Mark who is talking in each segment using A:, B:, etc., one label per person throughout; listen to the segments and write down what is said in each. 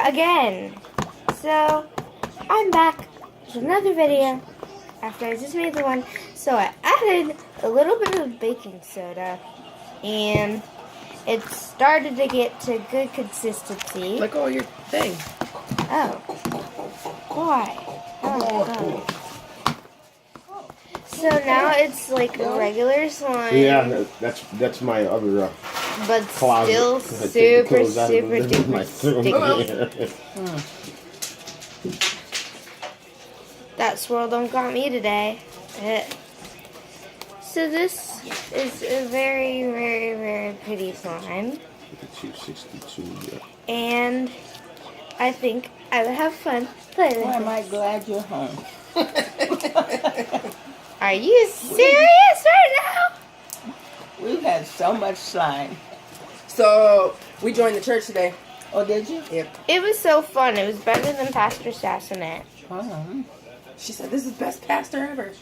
A: again. So, I'm back with another video after I just made the one. So I added a little bit of baking soda and it started to get to good consistency.
B: Look all your thing.
A: Oh. Why? Oh. So now it's like regular slime.
C: Yeah, that's my other
A: but
C: closet.
A: Still super duper sticky. That swirl don't got me today. So this is a very, very, very pretty slime.
C: 262, yeah.
A: And I think I would have fun playing with it.
D: Am I glad you're home?
A: Are you serious right now?
D: We've had so much slime.
B: So, we joined the church today.
D: Oh, did you?
B: Yep.
A: It was so fun. It was better than Pastor Sassonet.
B: She said, this is the best pastor ever.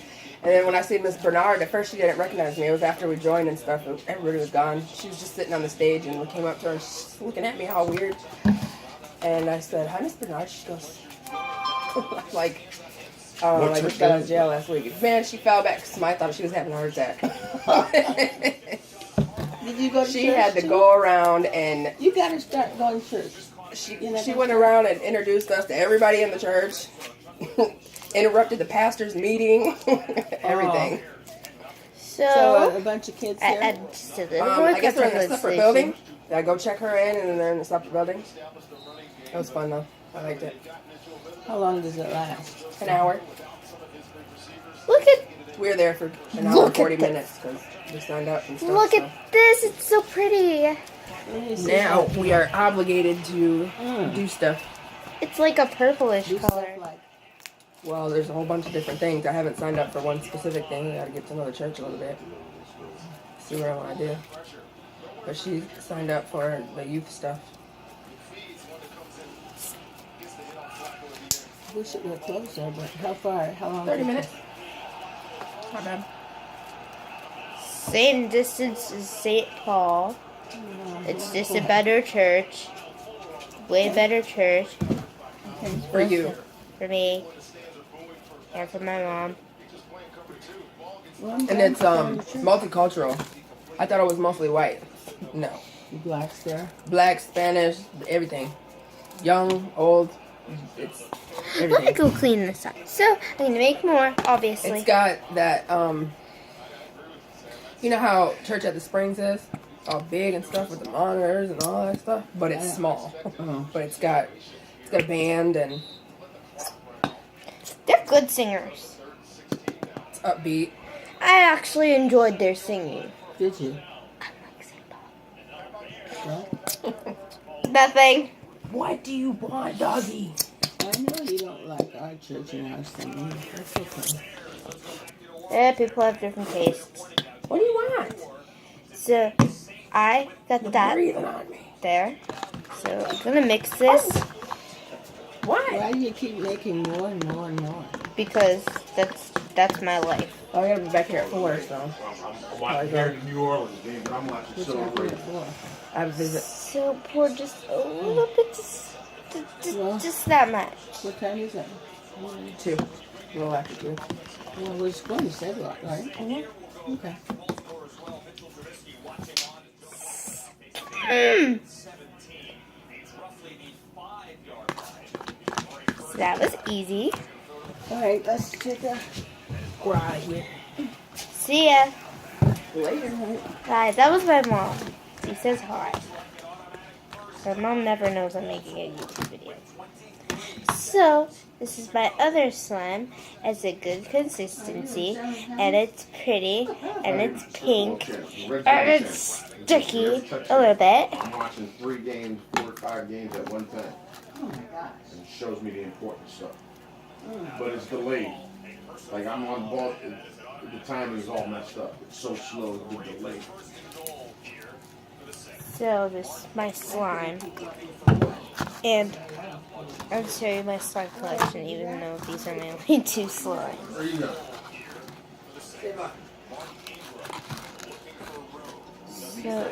B: And then when I see Miss Bernard, at first she didn't recognize me. It was after we joined and stuff. Everybody was gone. She was just sitting on the stage and we came up to her and she's looking at me all weird. And I said, hi, Miss Bernard. She goes, like, oh, I just got out of jail last week. Man, she fell back because I thought she was having a heart attack.
D: Did you go to
B: She
D: church
B: had to
D: too?
B: go around and
D: You got to start going to church.
B: she went around and introduced us to everybody in the church. Interrupted the pastor's meeting. Everything.
A: So
D: a bunch of kids
A: I
D: here.
A: just did it.
B: I guess they're in a separate building. Did I go check her in and then they're in a separate building? It was fun though. I liked it.
D: How long does it last?
B: An hour.
A: Look at
B: We were there for an hour and 40 minutes because we signed up and stuff.
A: Look at this. It's so pretty.
B: Now we are obligated to do stuff.
A: It's like a purplish color.
B: Well, there's a whole bunch of different things. I haven't signed up for one specific thing. I got to get to know the church a little bit. See what I want to do. But she signed up for the youth stuff.
D: We should go closer, but how long?
B: 30 minutes. Not bad.
A: Same distance as St. Paul. It's just a better church. Way better church
B: For you.
A: for me and for my mom.
B: And it's multicultural. I thought it was mostly white. No.
D: Blacks there.
B: Black, Spanish, everything. Young, old. It's
A: Let me
B: everything.
A: go clean this up. So, I'm going to make more, obviously.
B: It's got that, you know how Church at the Springs is? All big and stuff with the monitors and all that stuff? But it's small. But it's got a band and
A: They're good singers.
B: it's upbeat.
A: I actually enjoyed their singing.
D: Did you?
A: Nothing.
B: What do you want, doggy?
D: I know you don't like our church and our singing. That's okay.
A: Yeah, people have different tastes.
B: What do you want?
A: So, I got
B: You're
A: that
B: breathing on me.
A: there. So, I'm going to mix this
B: Why?
D: Why do you keep making more and more and more?
A: because that's my life.
B: Oh, I gotta be back here at 4, so
C: I'm watching the New Orleans game, but I'm watching
D: What's
C: Silver
D: happening
C: Raiders.
D: for?
B: I have a visit.
A: So, pour just a little bit, just that much.
D: What time is it?
B: 2. A little after 2.
D: Well, we're just going to 7, right? Okay.
A: So that was easy.
D: All right, let's take a
B: We're out of here.
A: See ya.
B: Later.
A: Guys, that was my mom. She says hi. Her mom never knows I'm making a YouTube video. So, this is my other slime. It's a good consistency, and it's pretty, and it's pink, and it's sticky a little bit.
C: I'm watching 4 or 5 games at one time.
D: Oh my gosh.
C: And it shows me the important stuff. But it's delayed. Like I'm on the ball, the timing is all messed up. It's so slow, it's delayed.
A: So, this is my slime. And I'll show you my slime collection, even though these are my only 2 slimes.
C: There you go.
A: So,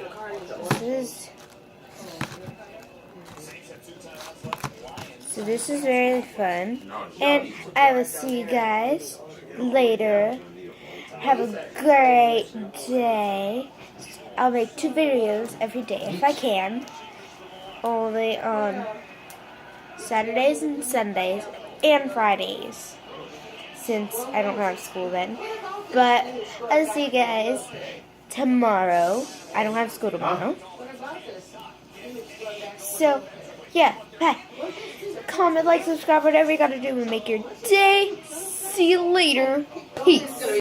A: this is So this is very fun. And I will see you guys later. Have a great day. I'll make 2 videos every day if I can. Only on Saturdays and Sundays and Fridays, since I don't have school then. But I'll see you guys tomorrow. I don't have school tomorrow. So, yeah, bye. Comment, like, subscribe, whatever you gotta do to make your day. See you later. Peace.